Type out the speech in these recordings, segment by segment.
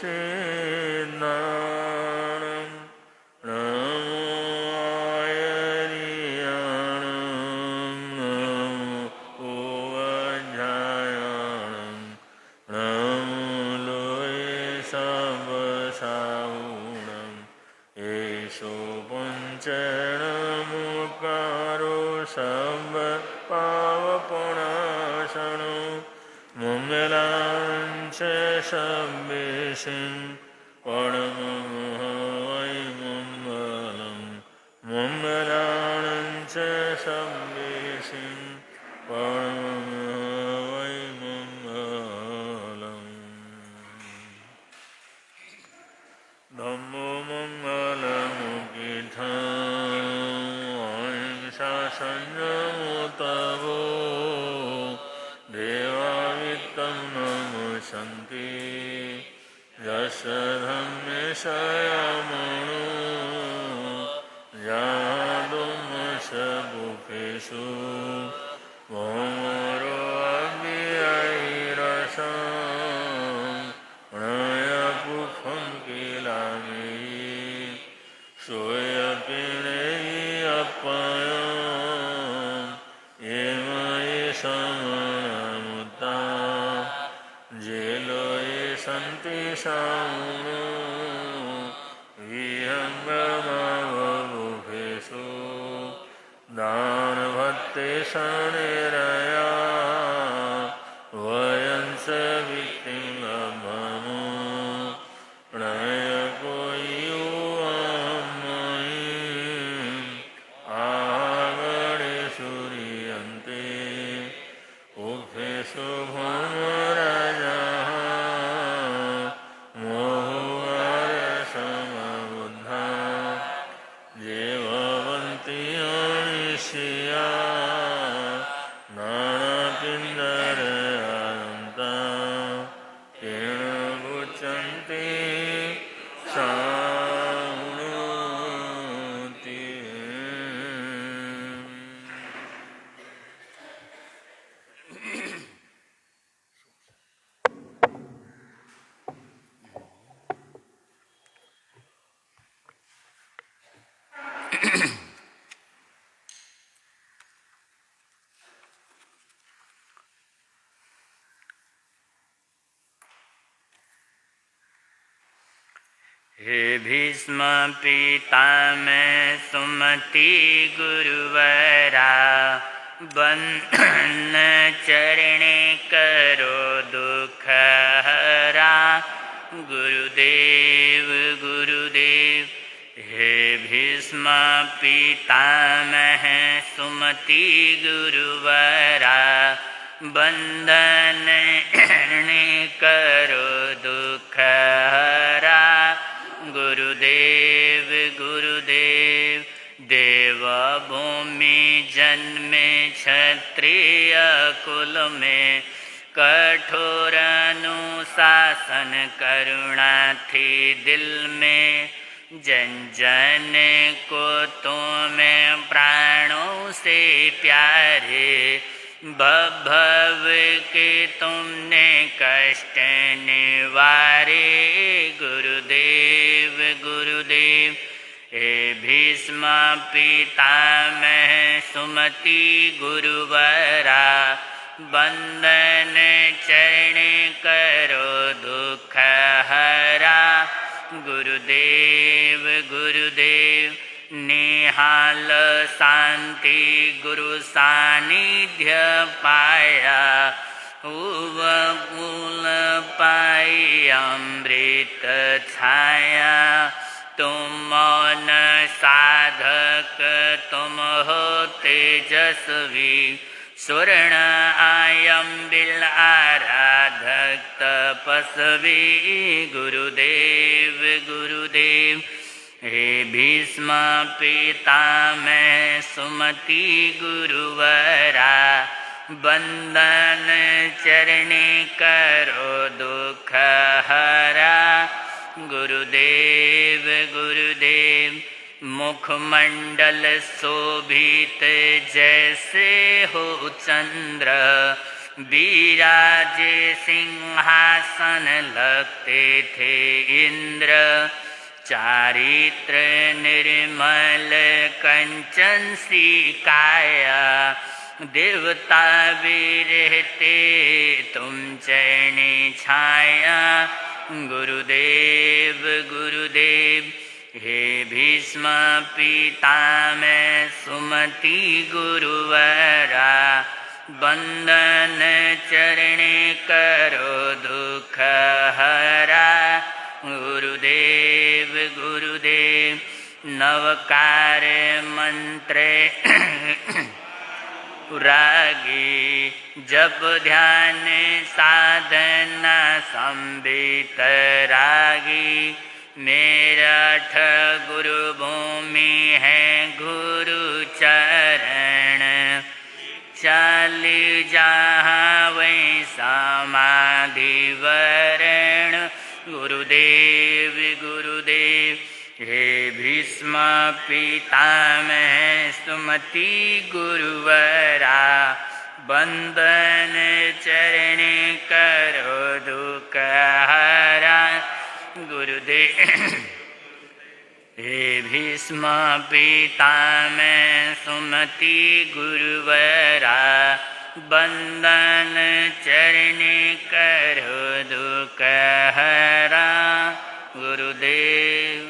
सिद्धाणं नमो आयर्याणं नमो ओवज्रायाणं नमो लोये सबसाहुणं येषु पञ्चणमुकारो सब पावपणाशनो मंगलांच सब्बेशिं परमं वै मंगलं मंगलांच सब्बेशिं परमं वै मंगलम् धम्मो मंगलमुखितं अहिंसा संयमोत्तवो देवावित्तं नमस्सन्ति यस्य धम्मे संयमो जातुमस्य बुभेषु भौमरो अव्ययैरसं प्रणयपुष्पं किलामि सोऽयपिनेयि अप्पयं ये मयि समनमुत्ता जेलोये सन्ति सामुनो विहङ्गमवबुभेषु दानभत्ते शनिरया वयं च वित्तिं लभमो प्रणयको युवामयीम् आगणेषु रियन्ते उभेषु भौमराजाः मोहारसमबुद्धा ये भवन्ति अनिश्चिया नानापिण्डरयान्ता येन मुच्यन्ते शृणोति। हे भीष्म पितामह सुमति गुरुवरा बंधन चरणे करो दुख हरा गुरुदेव गुरुदेव। हे भीष्म पितामह सुमति गुरुवरा बंधन चरणे करो दुख हरा गुरुदेव गुरुदेव। देवभूमि जन्मे क्षत्रिय कुल में कठोर अनुशासन करुणा थी दिल में जन जन को तुम्हें प्राणों से प्यारे भव के तुमने कष्ट निवारे गुरुदेव गुरुदेव। हे भीष्म पितामह सुमति गुरुवरा बंधन चरण करो दुख हरा गुरुदेव गुरुदेव। निहाल शांति गुरु सानिध्य पाया उवकुल पाई अमृत छाया तुम मौन साधक तुम हो तेजस्वी स्वर्ण आयम बिल आराधक तपस्वी गुरुदेव गुरुदेव। हे भीष्म पितामह सुमति गुरुवरा बंधन चरणे करो दुख हरा गुरुदेव गुरुदेव। मुखमंडल शोभित जैसे हो चंद्र विराजे सिंहासन लगते थे इंद्र, चारित्र निर्मल कंचन सी काया, देवता भी रहते तुम चरणी छाया। गुरुदेव गुरुदेव हे भीष्म पितामह सुमति गुरुवरा, बंदन चरणे करो दुख हरा। गुरुदेव गुरुदेव नवकार मंत्र रागी, जप ध्यान साधना संबित रागी। मेरा गुरु भूमि है गुरु चरण, चल जहाँ वही समाधि वरण। गुरुदेव गुरुदेव हे भीष्म पितामह सुमति गुरुवरा, बंदन चरण करो दुख हरा। गुरुदेव हे भीष्म पितामह सुमति गुरुवरा, बंदन चरण करो दुख हरा। गुरुदेव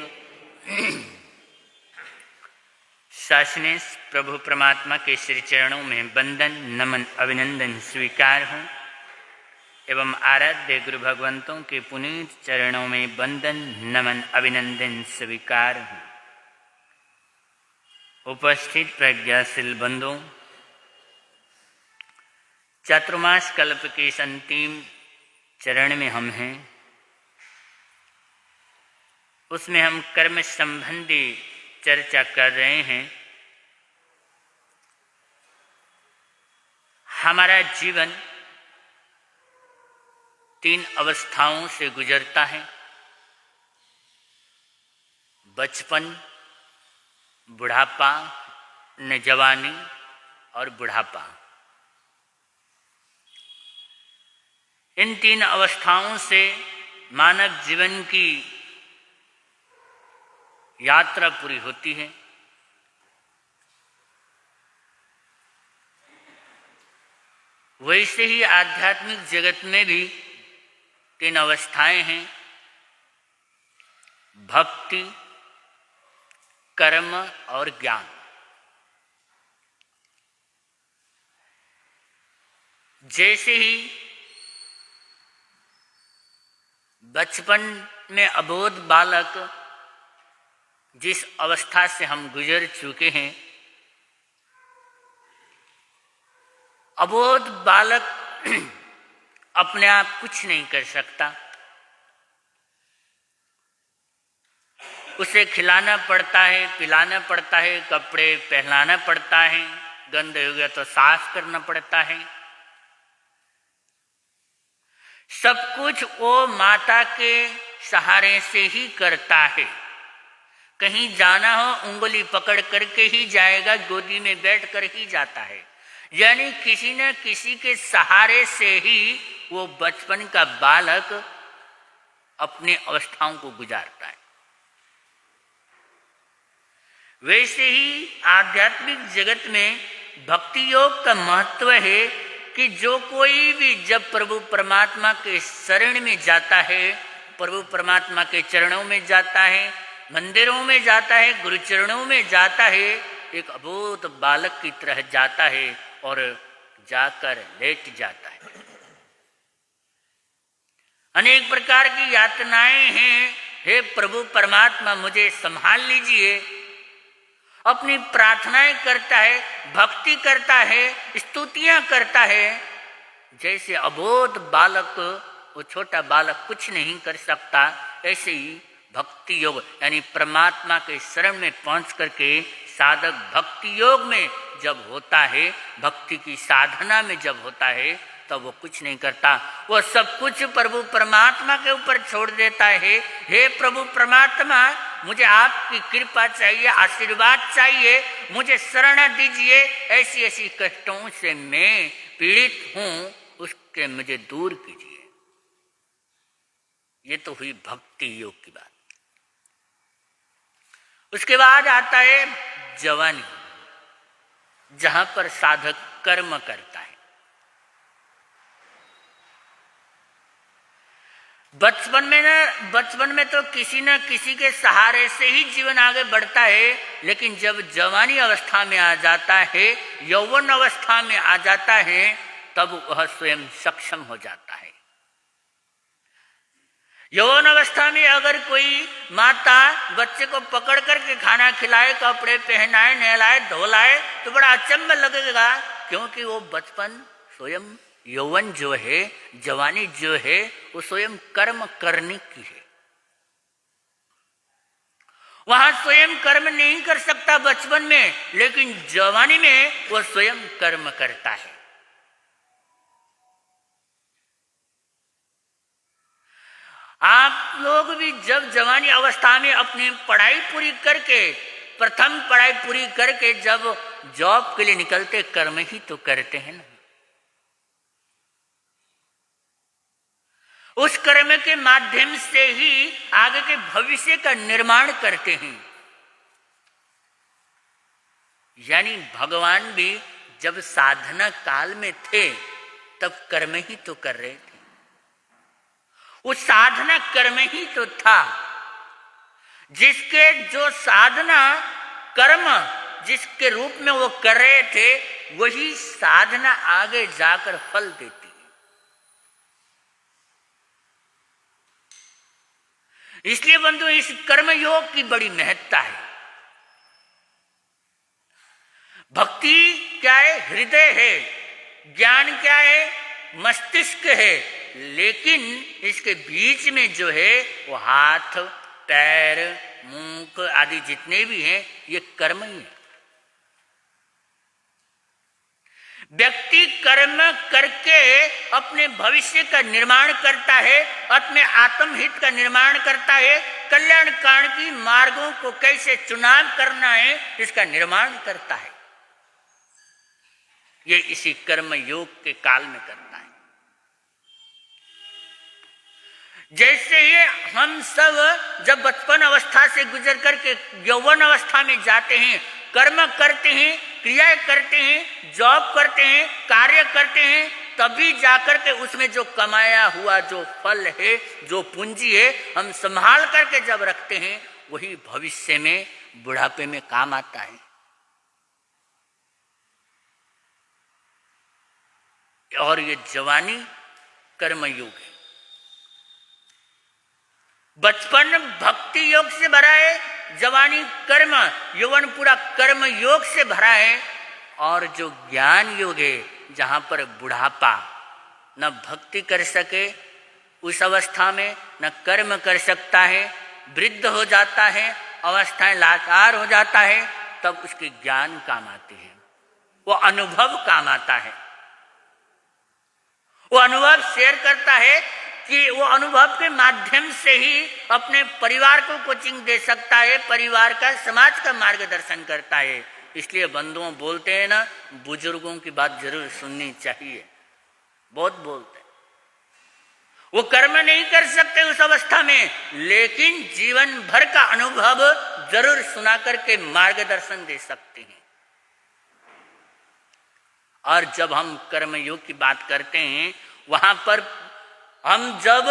शासनेश प्रभु परमात्मा के श्री चरणों में वंदन नमन अभिनंदन स्वीकार हूँ एवं आराध्य गुरु भगवंतों के पुनीत चरणों में वंदन नमन अभिनंदन स्वीकार हूँ। उपस्थित प्रज्ञाशील बंधुओं, चातुर्मास कल्प के इस अंतिम चरण में हम हैं। उसमें हम कर्म संबंधी चर्चा कर रहे हैं। हमारा जीवन 3 अवस्थाओं से गुजरता है: बचपन, बुढ़ापा, नौजवानी और बुढ़ापा। इन 3 अवस्थाओं से मानव जीवन की यात्रा पूरी होती है। वैसे ही आध्यात्मिक जगत में भी 3 अवस्थाएं हैं: भक्ति, कर्म और ज्ञान। जैसे ही बचपन में अबोध बालक जिस अवस्था से हम गुजर चुके हैं, अबोध बालक अपने आप कुछ नहीं कर सकता। उसे खिलाना पड़ता है, पिलाना पड़ता है, कपड़े पहनाना पड़ता है, गंदे हो गया तो साफ करना पड़ता है। सब कुछ वो माता के सहारे से ही करता है। कहीं जाना हो उंगली पकड़ करके ही जाएगा, गोदी में बैठ कर ही जाता है। यानी किसी न किसी के सहारे से ही वो बचपन का बालक अपनी अवस्थाओं को गुजारता है। वैसे ही आध्यात्मिक जगत में भक्ति योग का महत्व है कि जो कोई भी जब प्रभु परमात्मा के शरण में जाता है, प्रभु परमात्मा के चरणों में जाता है, मंदिरों में जाता है, गुरु चरणों में जाता है, एक अबोध बालक की तरह जाता है और जाकर लेट जाता है। अनेक प्रकार की यातनाएं हैं। हे प्रभु परमात्मा मुझे संभाल लीजिए। अपनी प्रार्थनाएं करता है, भक्ति करता है, स्तुतियां करता है। जैसे अबोध बालक, वो छोटा बालक कुछ नहीं कर सकता, ऐसे ही भक्ति योग यानी परमात्मा के शरण में पहुंच करके साधक भक्ति योग में जब होता है, भक्ति की साधना में जब होता है, तब वो कुछ नहीं करता। वो सब कुछ प्रभु परमात्मा के ऊपर छोड़ देता है। हे प्रभु परमात्मा, मुझे आपकी कृपा चाहिए, आशीर्वाद चाहिए, मुझे शरण दीजिए। ऐसी ऐसी कष्टों से मैं पीड़ित हूँ। उसके मुझे दूर कीजिए। ये तो हुई भक्ति योग की बात। उसके बाद आता है जवानी, जहां पर साधक कर्म करता है। बचपन में तो किसी न किसी के सहारे से ही जीवन आगे बढ़ता है, लेकिन जब जवानी अवस्था में आ जाता है, यौवन अवस्था में आ जाता है, तब वह स्वयं सक्षम हो जाता है। यौवन अवस्था में अगर कोई माता बच्चे को पकड़ करके खाना खिलाए, कपड़े पहनाए, नहलाए, धोलाए तो बड़ा अचंभ लगेगा, क्योंकि वो बचपन स्वयं यौवन जो है, जवानी जो है, वो स्वयं कर्म करने की है। वहां स्वयं कर्म नहीं कर सकता बचपन में, लेकिन जवानी में वो स्वयं कर्म करता है। आप लोग भी जब जवानी अवस्था में अपनी पढ़ाई पूरी करके, प्रथम पढ़ाई पूरी करके जब जॉब के लिए निकलते, कर्म ही तो करते हैं ना। उस कर्म के माध्यम से ही आगे के भविष्य का निर्माण करते हैं। यानी भगवान भी जब साधना काल में थे, तब कर्म ही तो कर रहे थे। वो साधना कर्म ही तो था, जिसके जो साधना कर्म जिसके रूप में वो कर रहे थे, वही साधना आगे जाकर फल देती। इसलिए बंधु, इस कर्म योग की बड़ी महत्ता है। भक्ति क्या है? हृदय है। ज्ञान क्या है? मस्तिष्क है। लेकिन इसके बीच में जो है वो हाथ, पैर, मुख आदि जितने भी हैं, ये कर्म ही है। व्यक्ति कर्म करके अपने भविष्य का निर्माण करता है, अपने आत्महित का निर्माण करता है, कल्याण कांड की मार्गों को कैसे चुनाव करना है, इसका निर्माण करता है। ये इसी कर्म योग के काल में करता है। जैसे ये हम सब जब बचपन अवस्था से गुजर करके यौवन अवस्था में जाते हैं, कर्म करते हैं, क्रियाएं करते हैं, जॉब करते हैं, कार्य करते हैं, तभी जाकर के उसमें जो कमाया हुआ जो फल है, जो पूंजी है, हम संभाल करके जब रखते हैं, वही भविष्य में बुढ़ापे में काम आता है। और ये जवानी कर्म योग है। बचपन भक्ति योग से भरा है, जवानी कर्म, यौवन पूरा कर्म योग से भरा है। और जो ज्ञान योग है, जहां पर बुढ़ापा न भक्ति कर सके उस अवस्था में, न कर्म कर सकता है, वृद्ध हो जाता है, अवस्थाएं लाचार हो जाता है, तब उसके ज्ञान काम आते हैं, वो अनुभव काम आता है। वो अनुभव शेयर करता है कि वो अनुभव के माध्यम से ही अपने परिवार को कोचिंग दे सकता है, परिवार का, समाज का मार्गदर्शन करता है। इसलिए बंधुओं बोलते हैं ना, बुजुर्गों की बात जरूर सुननी चाहिए। बहुत बोलते हैं। वो कर्म नहीं कर सकते उस अवस्था में, लेकिन जीवन भर का अनुभव जरूर सुना करके मार्गदर्शन दे सकते हैं। और जब हम कर्मयोग की बात करते हैं, वहां पर हम जब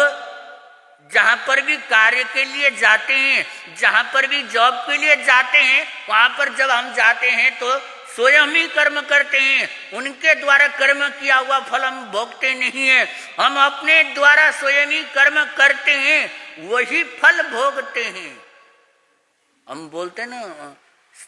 जहां पर भी कार्य के लिए जाते हैं, जहां पर भी जॉब के लिए जाते हैं, वहां पर जब हम जाते हैं तो स्वयं ही कर्म करते हैं। उनके द्वारा कर्म किया हुआ फल हम भोगते नहीं है, हम अपने द्वारा स्वयं ही कर्म करते हैं, वही फल भोगते हैं। हम बोलते ना,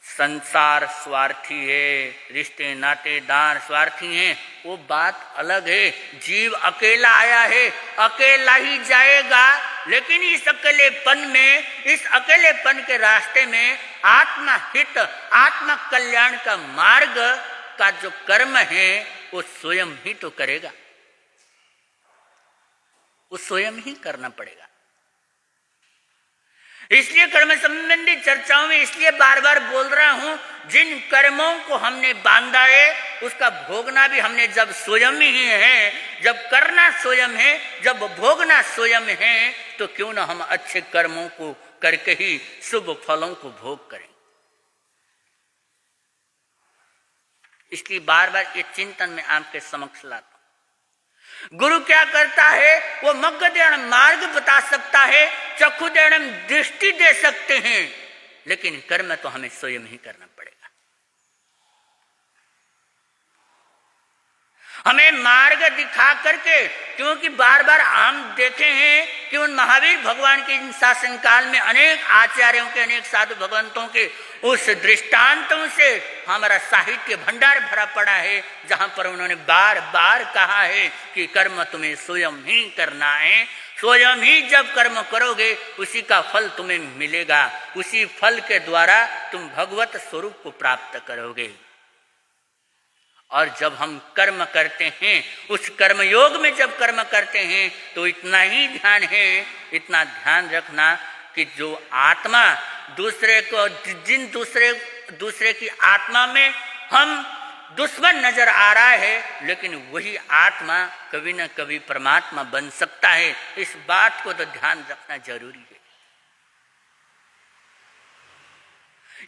संसार स्वार्थी है, रिश्ते नातेदार स्वार्थी हैं, वो बात अलग है। जीव अकेला आया है, अकेला ही जाएगा, लेकिन इस अकेलेपन में, इस अकेलेपन के रास्ते में आत्मा हित, आत्मा कल्याण का मार्ग का जो कर्म है, वो स्वयं ही तो करेगा, वो स्वयं ही करना पड़ेगा। इसलिए कर्म संबंधी चर्चाओं में इसलिए बार बार बोल रहा हूं, जिन कर्मों को हमने बांधा है उसका भोगना भी हमने जब स्वयं ही है, जब करना स्वयं है, जब भोगना स्वयं है, तो क्यों ना हम अच्छे कर्मों को करके ही शुभ फलों को भोग करें। इसलिए बार बार ये चिंतन में आपके समक्ष लाता हूं। गुरु क्या करता है, वो मग्गदेण मार्ग बता सकता है, चक्षुदेण दृष्टि दे सकते हैं, लेकिन कर्म तो हमें स्वयं ही करना पड़ेगा। हमें मार्ग दिखा करके, क्योंकि बार बार हम देखे हैं कि उन महावीर भगवान के शासन काल में अनेक आचार्यों के, अनेक साधु भगवंतों के उस दृष्टांतों से हमारा साहित्य भंडार भरा पड़ा है, जहां पर उन्होंने बार बार कहा है कि कर्म तुम्हें स्वयं ही करना है, स्वयं ही जब कर्म करोगे उसी का फल तुम्हें मिलेगा, उसी फल के द्वारा तुम भगवत स्वरूप को प्राप्त करोगे। और जब हम कर्म करते हैं, उस कर्म योग में जब कर्म करते हैं, तो इतना ही ध्यान है, इतना ध्यान रखना कि जो आत्मा दूसरे को, जिन दूसरे की आत्मा में हम दुश्मन नजर आ रहा है, लेकिन वही आत्मा कभी न कभी परमात्मा बन सकता है। इस बात को तो ध्यान रखना जरूरी है।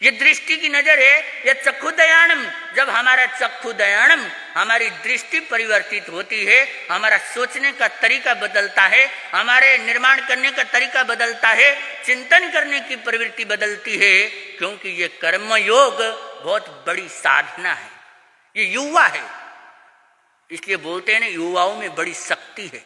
ये दृष्टि की नजर है, ये चक्षुदयानम। जब हमारा चक्षुदयानम, हमारी दृष्टि परिवर्तित होती है, हमारा सोचने का तरीका बदलता है, हमारे निर्माण करने का तरीका बदलता है, चिंतन करने की प्रवृत्ति बदलती है, क्योंकि ये कर्म योग बहुत बड़ी साधना है, ये युवा है। इसलिए बोलते हैं ना, युवाओं में बड़ी शक्ति है।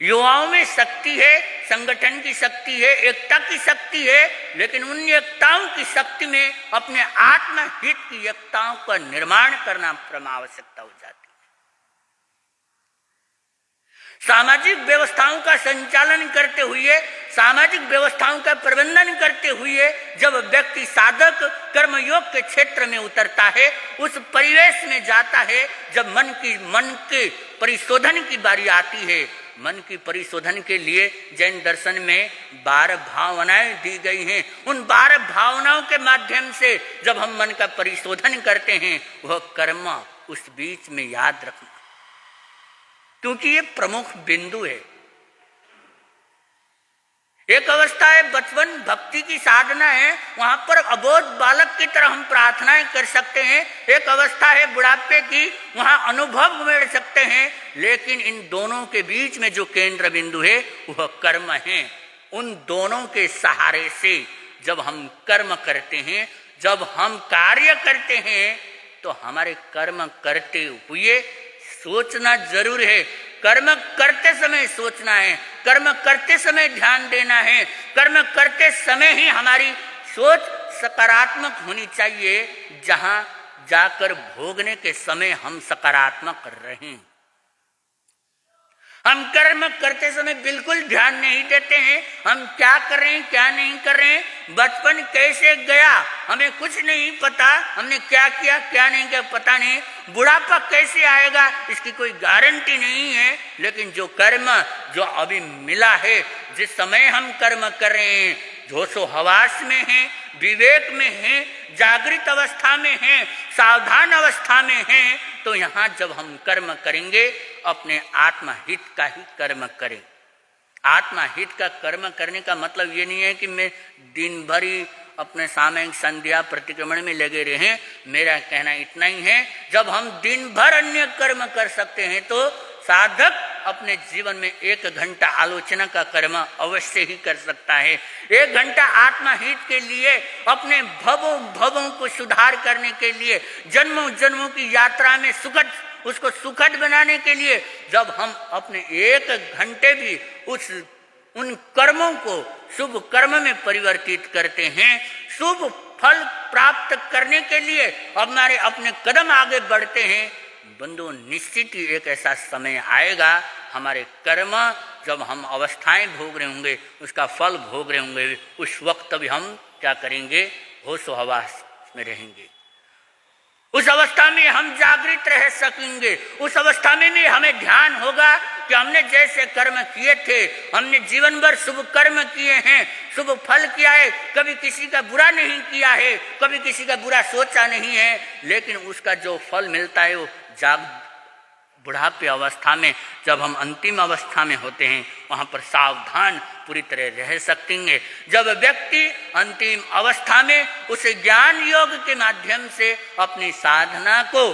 युवाओं में शक्ति है, संगठन की शक्ति है, एकता की शक्ति है, लेकिन उन एकताओं की शक्ति में अपने आत्महित की एकताओं का निर्माण करना परम आवश्यकता हो जाती है। सामाजिक व्यवस्थाओं का संचालन करते हुए, सामाजिक व्यवस्थाओं का प्रबंधन करते हुए जब व्यक्ति साधक कर्मयोग के क्षेत्र में उतरता है, उस परिवेश में जाता है, जब मन के परिशोधन की बारी आती है। मन की परिशोधन के लिए जैन दर्शन में 12 भावनाएं दी गई हैं। उन 12 भावनाओं के माध्यम से जब हम मन का परिशोधन करते हैं, वह कर्म उस बीच में याद रखना, क्योंकि ये प्रमुख बिंदु है। एक अवस्था है बचपन, भक्ति की साधना है, वहां पर अबोध बालक की तरह हम प्रार्थनाएं कर सकते हैं। एक अवस्था है बुढ़ापे की, वहां अनुभव मिल सकते हैं, लेकिन इन दोनों के बीच में जो केंद्र बिंदु है वह कर्म है। उन दोनों के सहारे से जब हम कर्म करते हैं, जब हम कार्य करते हैं, तो हमारे कर्म करते हुए सोचना जरूर है। कर्म करते समय सोचना है, कर्म करते समय ध्यान देना है, कर्म करते समय ही हमारी सोच सकारात्मक होनी चाहिए, जहां जाकर भोगने के समय हम सकारात्मक रहें। हम कर्म करते समय बिल्कुल ध्यान नहीं देते हैं, हम क्या कर रहे हैं क्या नहीं कर रहे हैं। बचपन कैसे गया हमें कुछ नहीं पता, हमने क्या किया क्या नहीं किया पता नहीं। बुढ़ापा कैसे आएगा इसकी कोई गारंटी नहीं है। लेकिन जो कर्म जो अभी मिला है, जिस समय हम कर्म कर रहे हैं, जोशो हवास में हैं, विवेक में हैं, जागृत अवस्था में हैं, सावधान अवस्था में हैं, तो यहाँ जब हम कर्म करेंगे अपने आत्महित का ही कर्म करें। आत्महित का कर्म करने का मतलब ये नहीं है कि मैं दिन भर ही अपने सामयिक संध्या प्रतिक्रमण में लगे रहें। मेरा कहना इतना ही है, जब हम दिन भर अन्य कर्म कर सकते हैं तो साधक अपने जीवन में 1 घंटा आलोचना का कर्म अवश्य ही कर सकता है। 1 घंटा आत्महित के लिए, अपने भवों को सुधार करने के लिए, जन्मों जन्मों की यात्रा में उसको सुखद बनाने के लिए, जब हम अपने 1 घंटे भी उन कर्मों को शुभ कर्म में परिवर्तित करते हैं, शुभ फल प्राप्त करने के लिए हमारे अपने कदम आगे बढ़ते हैं, बंधु निश्चित ही एक ऐसा समय आएगा, हमारे कर्म जब हम अवस्थाएं भोग रहे होंगे, उसका फल भोग रहे होंगे, उस वक्त भी हम क्या करेंगे, होश हवास में रहेंगे। उस अवस्था में हम जागृत रह सकेंगे। उस अवस्था में हमें ध्यान होगा कि हमने जैसे कर्म किए थे, हमने जीवन भर शुभ कर्म किए हैं, शुभ फल किया है, कभी किसी का बुरा नहीं किया है, कभी किसी का बुरा सोचा नहीं है, लेकिन उसका जो फल मिलता है वो बुढ़ापे अवस्था में, जब हम अंतिम अवस्था में होते हैं, वहाँ पर सावधान पूरी तरह रह सकेंगे। जब व्यक्ति अंतिम अवस्था में उस ज्ञान योग के माध्यम से अपनी साधना को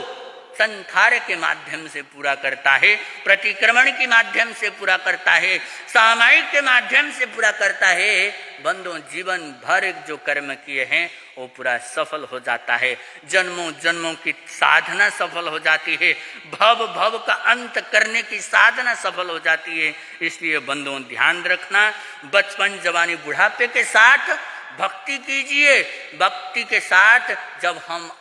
संथार के माध्यम से पूरा करता है, प्रतिक्रमण के माध्यम से पूरा करता है, सामायिक के माध्यम से पूरा करता है, बंदों जीवन भर जो कर्म किए हैं वो पूरा सफल हो जाता है। जन्मों जन्मों की साधना सफल हो जाती है, भव भव का अंत करने की साधना सफल हो जाती है। इसलिए बंदों ध्यान रखना, बचपन जवानी बुढ़ापे के साथ भक्ति कीजिए। भक्ति के साथ जब हम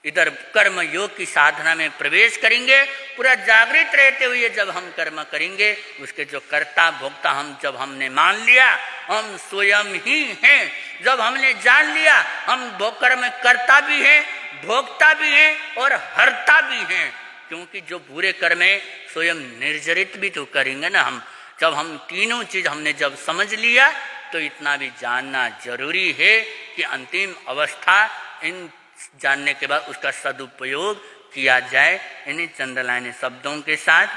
इधर कर्म योग की साधना में प्रवेश करेंगे, पूरा जागृत रहते हुए जब हम कर्म करेंगे, उसके जो कर्ता भोक्ता जब हमने मान लिया हम स्वयं ही हैं, जब हमने जान लिया हम कर्म करता भी हैं, भोक्ता भी हैं और हरता भी हैं, क्योंकि जो बुरे कर्म है स्वयं निर्जरित भी तो करेंगे ना हम। जब हम तीनों चीज हमने जब समझ लिया तो इतना भी जानना जरूरी है कि अंतिम अवस्था इन जानने के बाद उसका सदुपयोग किया जाए। इन्हीं चंद्रलाने शब्दों के साथ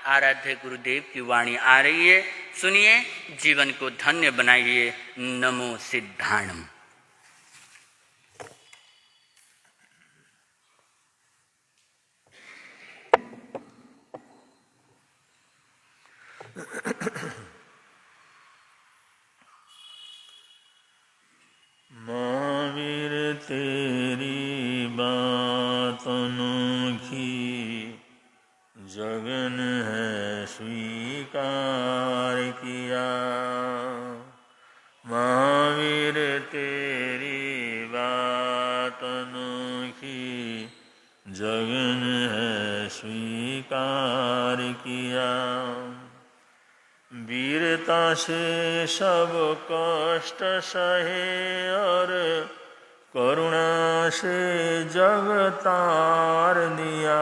आराध्य गुरुदेव की वाणी आ रही है, सुनिए, जीवन को धन्य बनाइए। नमो सिद्धाणम। महावीर तेरी बात अनोखी, जगन है स्वीकार किया। महावीर तेरी बात अनोखी, जगन है स्वीकार किया। वीरता से सब कष्ट सहे और करुणा से जग तार दिया।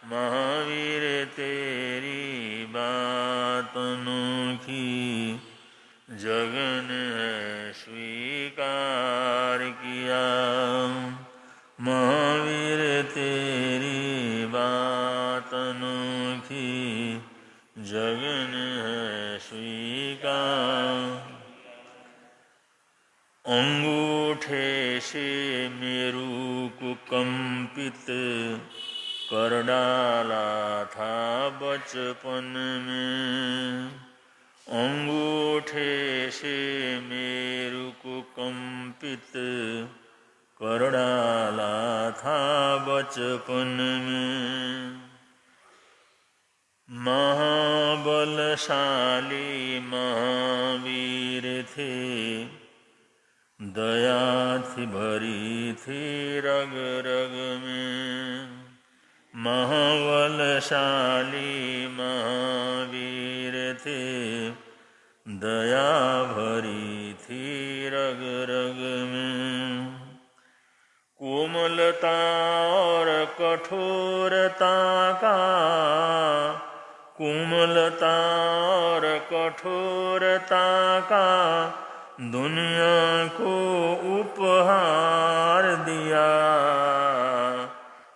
महावीर तेरी बात अनोखी, जगन है स्वीकार किया। महावीर तेरी बात अनोखी, जगन है स्वीकार। अंगूठे से मेरू को कंपित कर डाला था बचपन में। अंगूठे से मेरू को कंपित कर डाला था बचपन में। महाबलशाली महावीर थे, दया थी भरी थी रग रग में। महाबलशाली महावीर थे, दया भरी थी रग रग में। कोमलता और कठोरता का, कोमलता और कठोरता का दुनिया को उपहार दिया।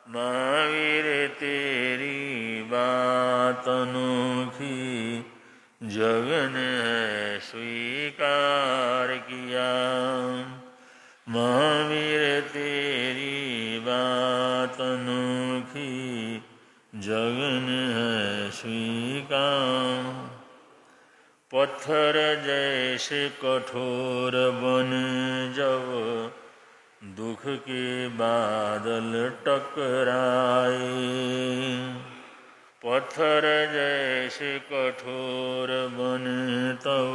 महावीर तेरी बात अनोखी, जगन है स्वीकार किया। महावीर तेरी बात अनोखी, जगन है स्वीकार। पत्थर जैसे कठोर बन जब दुख के बादल टकराए। पत्थर जैसे कठोर बन तब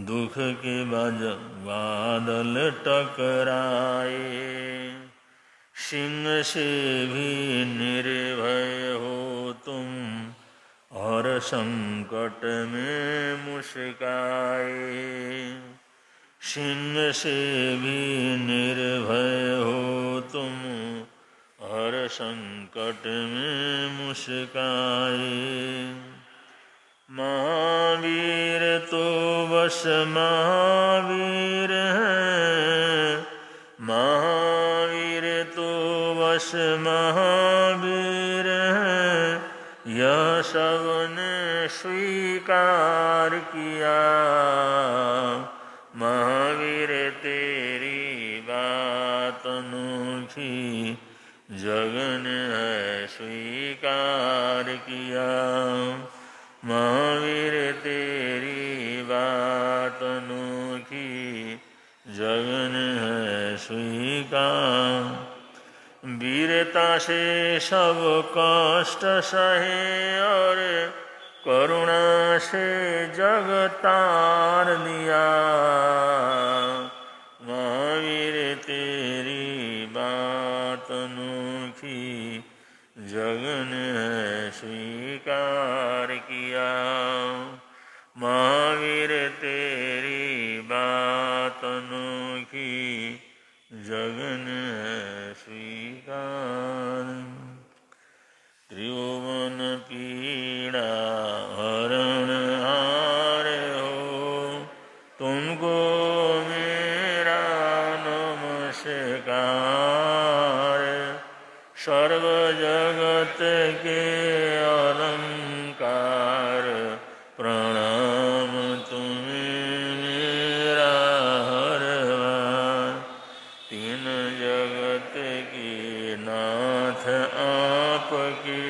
दुख के बादल टकराए। सिंह से भी निर्भय हो तुम, और संकट में मुस्काए। सिंह से भी निर्भय हो तुम, हर संकट में मुस्काए। महावीर तो बस महावीर है, महावीर तो बस महावीर है, यह सबने स्वीकार किया। महावीर तेरी बात अनोखी, जग ने है स्वीकार किया। महावीर तेरी बात अनोखी, जग ने है स्वीकार। वीरता से सब कष्ट सहे और करुणा से जग तार दिया। महावीर तेरी बात अनोखी, जग ने स्वीकार किया। महावीर तेरी बात अनोखी, जग ने स्वीकार। त्रिभुवन पीड़ा हरण हार हो, तुमको मेरा नमस्कार। सर्व जगत के अलंकार, प्रणाम तुम्हें मेरा हरवार। तीन जगत के नाथ आपके,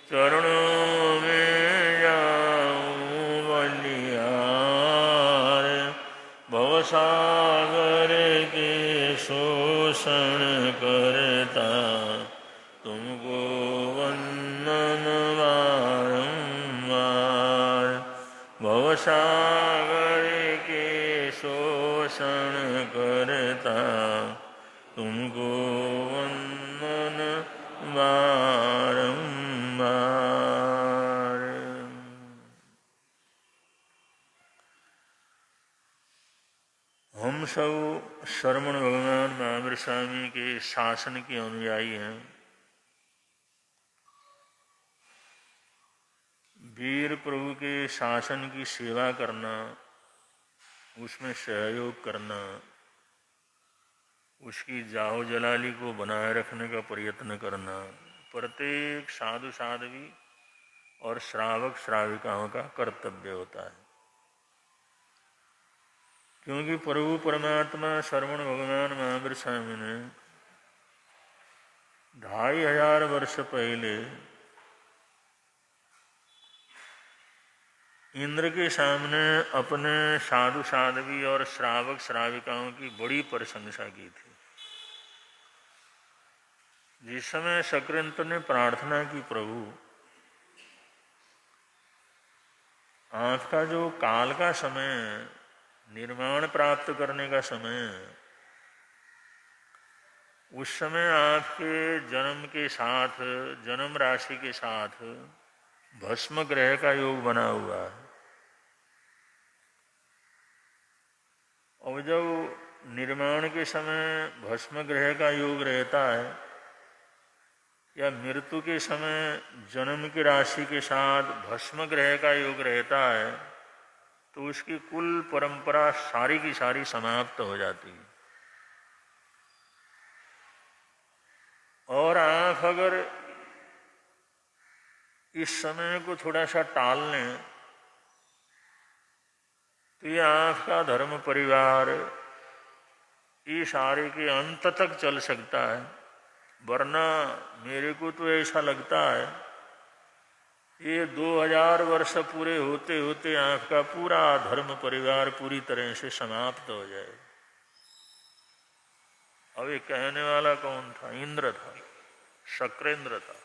चरणों में जाऊं बलिहार। भवसागर के शोषण करता, तुमको वंदन बारंबार। भवसागर के शोषण करता, तुमको वंदन बारंबार। हम सब श्रमण भगवान महावीर स्वामी के शासन के अनुयायी हैं। वीर प्रभु के शासन की सेवा करना, उसमें सहयोग करना, उसकी जाहो जलाली को बनाए रखने का प्रयत्न करना प्रत्येक साधु साध्वी और श्रावक श्राविकाओं का कर्तव्य होता है। क्योंकि प्रभु परमात्मा श्रवण भगवान महावीर स्वामी ने 2500 वर्ष पहले इंद्र के सामने अपने साधु साध्वी और श्रावक श्राविकाओं की बड़ी प्रशंसा की थी। जिस समय शक्रंत्र ने प्रार्थना की, प्रभु आपका जो काल का समय, निर्माण प्राप्त करने का समय, उस समय आपके जन्म के साथ, जन्म राशि के साथ भस्म ग्रह का योग बना हुआ है। और जब निर्माण के समय भस्म ग्रह का योग रहता है या मृत्यु के समय जन्म की राशि के साथ भस्म ग्रह का योग रहता है, तो उसकी कुल परंपरा सारी की सारी समाप्त हो जाती है। और आप अगर इस समय को थोड़ा सा टाल लें तो ये आपका धर्म परिवार ये सारे के अंत तक चल सकता है। वरना मेरे को तो ऐसा लगता है ये 2000 वर्ष पूरे होते होते आपका पूरा धर्म परिवार पूरी तरह से समाप्त हो जाए। अब ये कहने वाला कौन था? इंद्र था, शक्रेंद्र था,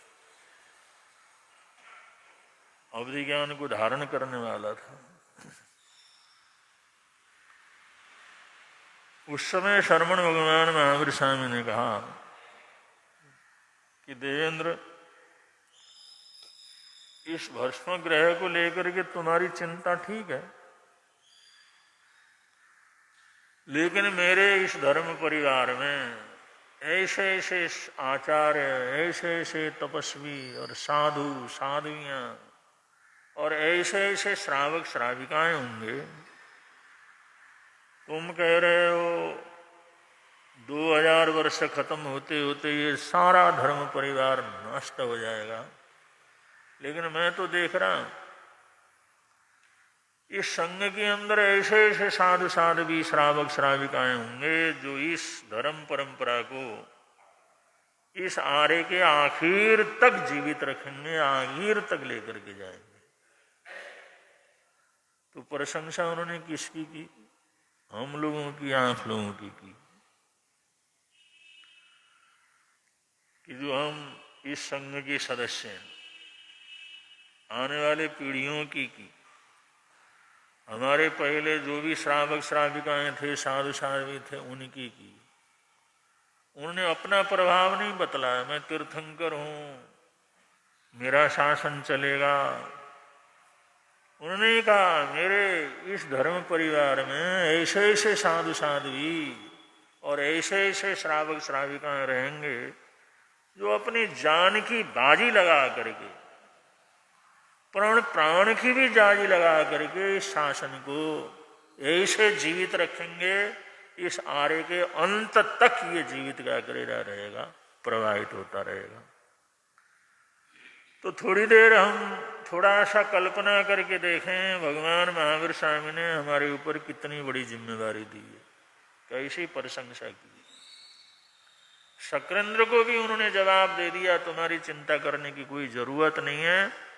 अवधि ज्ञान को धारण करने वाला था। उस समय श्रवण भगवान महावीर स्वामी ने कहा कि देवेंद्र, इस भस्म ग्रह को लेकर के तुम्हारी चिंता ठीक है, लेकिन मेरे इस धर्म परिवार में ऐसे ऐसे आचार्य, ऐसे ऐसे तपस्वी और साधु साध्वियाँ और ऐसे ऐसे श्रावक श्राविकाएं होंगे। तुम कह रहे हो 2000 वर्ष खत्म होते होते ये सारा धर्म परिवार नष्ट हो जाएगा, लेकिन मैं तो देख रहा हूं इस संघ के अंदर ऐसे ऐसे साधु साध्वी श्रावक श्राविकाएं होंगे जो इस धर्म परंपरा को इस आर्य के आखिर तक जीवित रखेंगे, आखिर तक लेकर के जाएंगे। तो प्रशंसा उन्होंने किसकी की? हम लोगों की, आप लोगों की कि जो हम इस संघ के सदस्य हैं, आने वाले पीढ़ियों की हमारे पहले जो भी श्रावक श्राविकाएं थे, साधु साध्वी थे, उनकी की। उन्होंने अपना प्रभाव नहीं बतलाया, मैं तीर्थंकर हूं, मेरा शासन चलेगा। उन्होंने कहा मेरे इस धर्म परिवार में ऐसे ऐसे साधु साध्वी और ऐसे ऐसे श्रावक श्राविकाएं रहेंगे जो अपनी जान की बाजी लगा करके, प्राण की भी जाजी लगा करके इस शासन को ऐसे जीवित रखेंगे, इस आर्य के अंत तक ये जीवित क्या करेगा रहेगा, प्रवाहित होता रहेगा। तो थोड़ी देर हम थोड़ा सा कल्पना करके देखें, भगवान महावीर स्वामी ने हमारे ऊपर कितनी बड़ी जिम्मेदारी दी है, कैसी प्रशंसा की। शक्रेंद्र को भी उन्होंने जवाब दे दिया, तुम्हारी चिंता करने की कोई जरूरत नहीं है,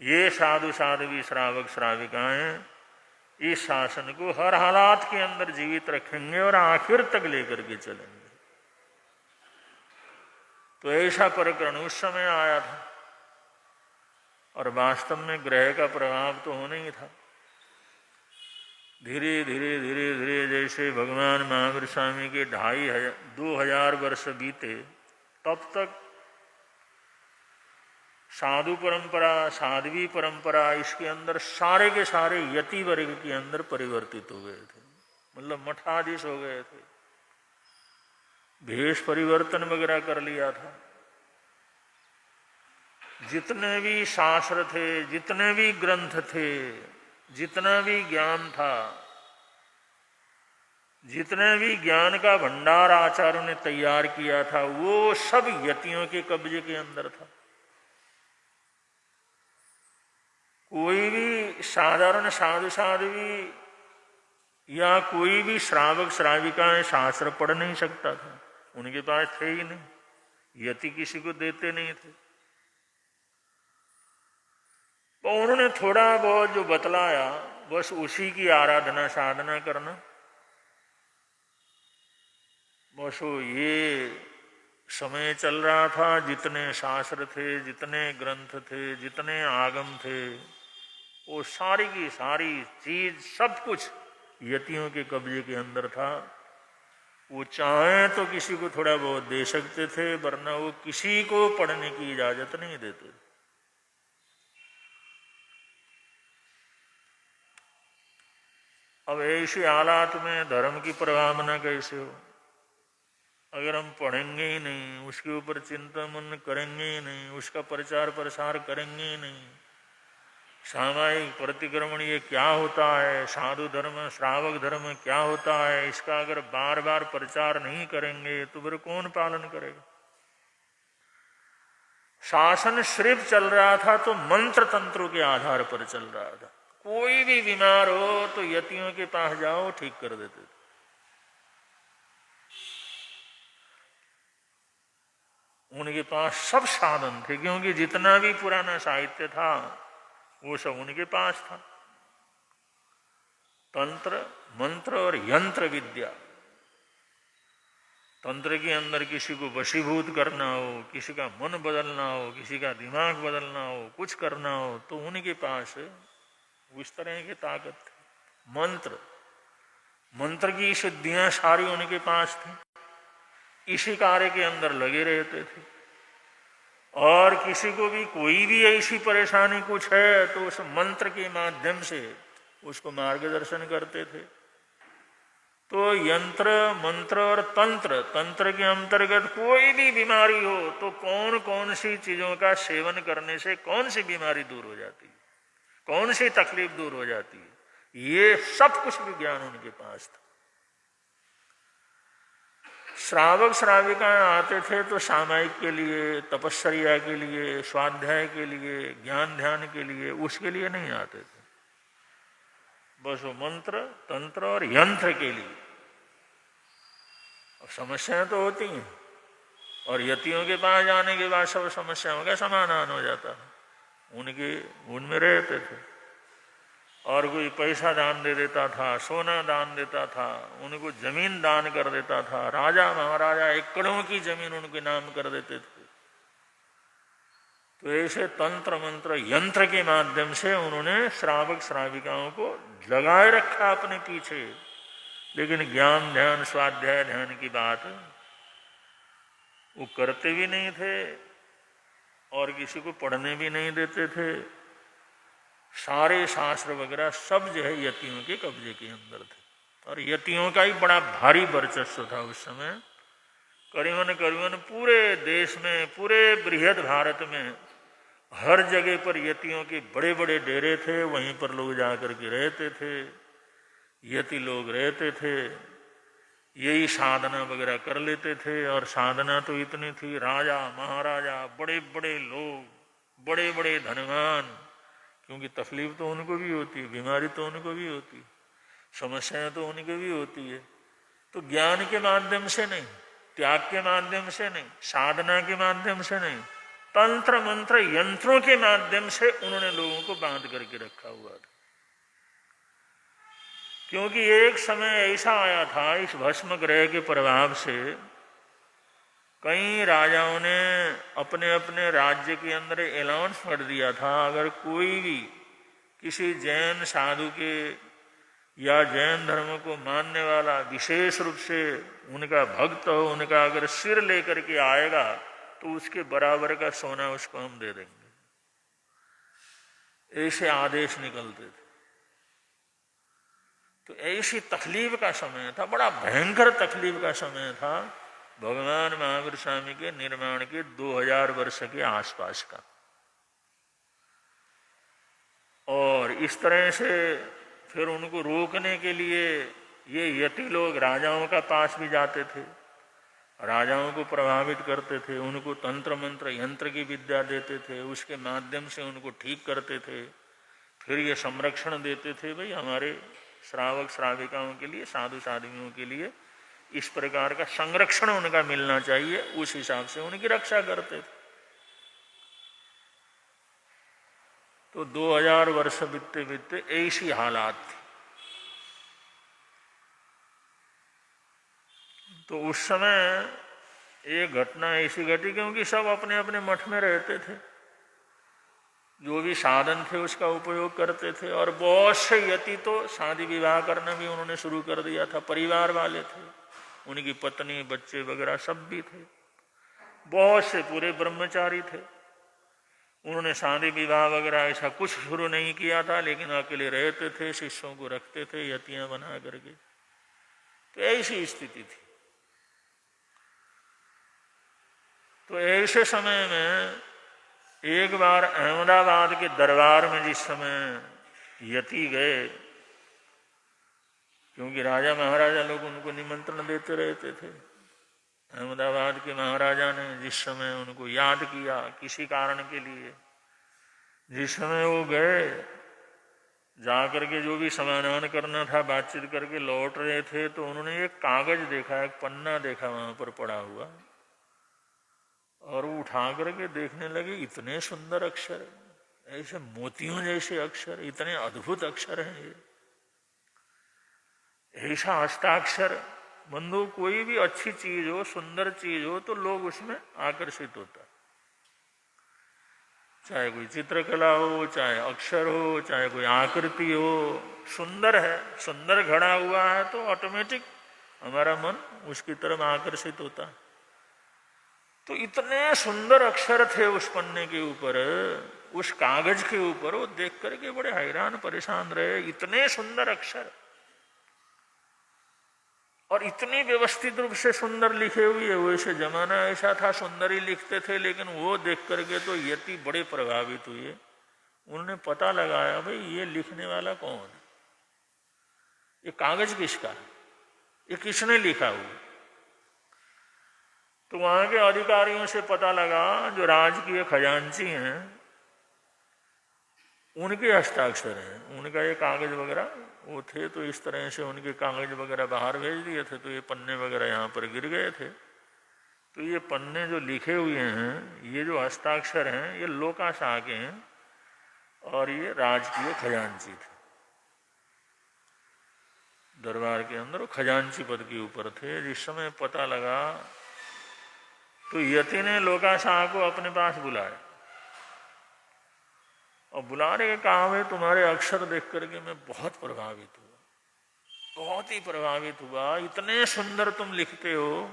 ये साधु साध्वी श्रावक श्राविकाएं इस शासन को हर हालात के अंदर जीवित रखेंगे और आखिर तक लेकर के चलेंगे। तो ऐसा प्रकरण उस समय आया था और वास्तव में ग्रह का प्रभाव तो होना ही था। धीरे धीरे धीरे धीरे जैसे भगवान महावीर स्वामी के 2000 वर्ष बीते, तब तक साधु परंपरा, साध्वी परंपरा इसके अंदर सारे के सारे यति वर्ग के अंदर परिवर्तित हो गए थे, मतलब मठाधीश हो गए थे, भेष परिवर्तन वगैरह कर लिया था। जितने भी शास्त्र थे, जितने भी ग्रंथ थे, जितना भी ज्ञान था, जितने भी ज्ञान का भंडार आचार्यों ने तैयार किया था, वो सब यतियों के कब्जे के अंदर था। कोई भी साधारण साधु साध्वी या कोई भी श्रावक श्राविकाएं शास्त्र पढ़ नहीं सकता था, उनके पास थे ही नहीं, यति किसी को देते नहीं थे। तो उन्होंने थोड़ा बहुत जो बतलाया, बस उसी की आराधना साधना करना, बस वो ये समय चल रहा था। जितने शास्त्र थे, जितने ग्रंथ थे, जितने आगम थे, वो सारी की सारी चीज, सब कुछ यतियों के कब्जे के अंदर था। वो चाहे तो किसी को थोड़ा बहुत दे सकते थे, वरना वो किसी को पढ़ने की इजाजत नहीं देते। अब ऐसे हालात में धर्म की प्रभावना कैसे हो? अगर हम पढ़ेंगे ही नहीं, उसके ऊपर चिंता मन करेंगे ही नहीं, उसका प्रचार प्रसार करेंगे ही नहीं, सामायिक प्रतिक्रमण ये क्या होता है, साधु धर्म श्रावक धर्म क्या होता है, इसका अगर बार बार प्रचार नहीं करेंगे तो फिर कौन पालन करेगा? शासन सिर्फ चल रहा था तो मंत्र तंत्रों के आधार पर चल रहा था। कोई भी बीमार हो तो यतियों के पास जाओ, ठीक कर देते थे। उनके पास सब साधन थे, क्योंकि जितना भी पुराना साहित्य था वो सब उनके पास था। तंत्र, मंत्र और यंत्र विद्या, तंत्र के अंदर किसी को वशीभूत करना हो, किसी का मन बदलना हो, किसी का दिमाग बदलना हो, कुछ करना हो, तो उनके पास उस तरह की ताकत थी। मंत्र, मंत्र की सिद्धियां सारी उनके पास थी, इसी कार्य के अंदर लगे रहते थे। और किसी को भी कोई भी ऐसी परेशानी कुछ है तो उस मंत्र के माध्यम से उसको मार्गदर्शन करते थे। तो यंत्र मंत्र और तंत्र, तंत्र के अंतर्गत कोई भी बीमारी हो तो कौन कौन सी चीजों का सेवन करने से कौन सी बीमारी दूर हो जाती है, कौन सी तकलीफ दूर हो जाती है, ये सब कुछ विज्ञान उनके पास था। श्रावक श्राविकाएं आते थे तो सामायिक के लिए, तपस्या के लिए, स्वाध्याय के लिए, ज्ञान ध्यान के लिए, उसके लिए नहीं आते थे। बस वो मंत्र तंत्र और यंत्र के लिए। अब समस्याएं तो होती हैं, और यतियों के पास जाने के बाद सब समस्याओं का समाधान हो जाता है। उनमें रहते थे, और कोई पैसा दान दे देता था, सोना दान देता था, उनको जमीन दान कर देता था। राजा महाराजा एकड़ों की जमीन उनके नाम कर देते थे। तो ऐसे तंत्र मंत्र यंत्र के माध्यम से उन्होंने श्रावक श्राविकाओं को लगाए रखा अपने पीछे। लेकिन ज्ञान ध्यान स्वाध्याय ध्यान की बात वो करते भी नहीं थे, और किसी को पढ़ने भी नहीं देते थे। सारे शास्त्र वगैरह सब जो है यतियों के कब्जे के अंदर थे, और यतियों का ही बड़ा भारी वर्चस्व था उस समय। करीबन पूरे देश में, पूरे बृहद भारत में हर जगह पर यतियों के बड़े बड़े डेरे थे। वहीं पर लोग जाकर के रहते थे, यति लोग रहते थे, यही साधना वगैरह कर लेते थे। और साधना तो इतनी थी, राजा महाराजा, बड़े बड़े लोग, बड़े बड़े धनवान, क्योंकि तकलीफ तो उनको भी होती है, बीमारी तो उनको भी होती है, समस्याएं तो उनको भी होती है। तो ज्ञान के माध्यम से नहीं, त्याग के माध्यम से नहीं, साधना के माध्यम से नहीं, तंत्र मंत्र यंत्रों के माध्यम से उन्होंने लोगों को बांध करके रखा हुआ था। क्योंकि एक समय ऐसा आया था इस भस्म ग्रह के प्रभाव से, कई राजाओं ने अपने अपने राज्य के अंदर अनाउंस कर दिया था, अगर कोई भी किसी जैन साधु के या जैन धर्म को मानने वाला, विशेष रूप से उनका भक्त हो, उनका अगर सिर लेकर के आएगा तो उसके बराबर का सोना उसको हम दे देंगे। ऐसे आदेश निकलते थे। तो ऐसी तकलीफ का समय था, बड़ा भयंकर तकलीफ का समय था भगवान महावीर स्वामी के निर्माण के 2000 वर्ष के आसपास का। और इस तरह से फिर उनको रोकने के लिए ये यति लोग राजाओं का पास भी जाते थे, राजाओं को प्रभावित करते थे, उनको तंत्र मंत्र यंत्र की विद्या देते थे, उसके माध्यम से उनको ठीक करते थे। फिर ये संरक्षण देते थे, भाई हमारे श्रावक श्राविकाओं के लिए, साधु साध्वियों के लिए इस प्रकार का संरक्षण उनका मिलना चाहिए, उस हिसाब से उनकी रक्षा करते थे। तो 2000 वर्ष बीतते बीतते ऐसी हालात थी। तो उस समय एक घटना ऐसी घटी, क्योंकि सब अपने अपने मठ में रहते थे, जो भी साधन थे उसका उपयोग करते थे। और बहुत से यति तो शादी विवाह करना भी उन्होंने शुरू कर दिया था, परिवार वाले थे, उनकी पत्नी बच्चे वगैरह सब भी थे। बहुत से पूरे ब्रह्मचारी थे, उन्होंने शादी विवाह वगैरह ऐसा कुछ शुरू नहीं किया था, लेकिन अकेले रहते थे, शिष्यों को रखते थे यतियां बना करके। तो ऐसी स्थिति थी। तो ऐसे समय में एक बार अहमदाबाद के दरबार में जिस समय यति गए, क्योंकि राजा महाराजा लोग उनको निमंत्रण देते रहते थे, अहमदाबाद के महाराजा ने जिस समय उनको याद किया किसी कारण के लिए, जिस समय वो गए, जाकर के जो भी समाधान करना था बातचीत करके लौट रहे थे, तो उन्होंने एक कागज देखा, एक पन्ना देखा वहां पर पड़ा हुआ, और वो उठा करके देखने लगे, इतने सुंदर अक्षर, ऐसे मोतियों जैसे अक्षर, इतने अद्भुत अक्षर हैं ये, ऐसा हस्ताक्षर। बंधु, कोई भी अच्छी चीज हो, सुंदर चीज हो, तो लोग उसमें आकर्षित होता है, चाहे कोई चित्रकला हो, चाहे अक्षर हो, चाहे कोई आकृति हो, सुंदर है, सुंदर घड़ा हुआ है तो ऑटोमेटिक हमारा मन उसकी तरफ आकर्षित होता है। तो इतने सुंदर अक्षर थे उस पन्ने के ऊपर, उस कागज के ऊपर, वो देख करके बड़े हैरान परेशान रहे, इतने सुंदर अक्षर। और इतनी व्यवस्थित रूप से सुंदर लिखे हुए, वैसे जमाना ऐसा था सुंदर ही लिखते थे, लेकिन वो देख करके तो यति बड़े प्रभावित हुए। उन्होंने पता लगाया भाई ये लिखने वाला कौन है, ये कागज किसका है, ये किसने लिखा हुआ। तो वहां के अधिकारियों से पता लगा जो राजकीय खजांची हैं उनके हस्ताक्षर हैं, उनका ये कागज वगैरह वो थे। तो इस तरह से उनके कागज वगैरह बाहर भेज दिए थे, तो ये पन्ने वगैरह यहाँ पर गिर गए थे। तो ये पन्ने जो लिखे हुए हैं, ये जो हस्ताक्षर हैं, ये लोकाशाह के हैं और ये राजकीय खजांची थे। दरबार के अंदर वो खजांची पद के ऊपर थे। जिस समय पता लगा तो यति ने लोकाशाह को अपने पास बुलाया और बुलाने के कहा भाई तुम्हारे अक्षर देख करके मैं बहुत प्रभावित हुआ, बहुत ही प्रभावित हुआ, इतने सुंदर तुम लिखते हो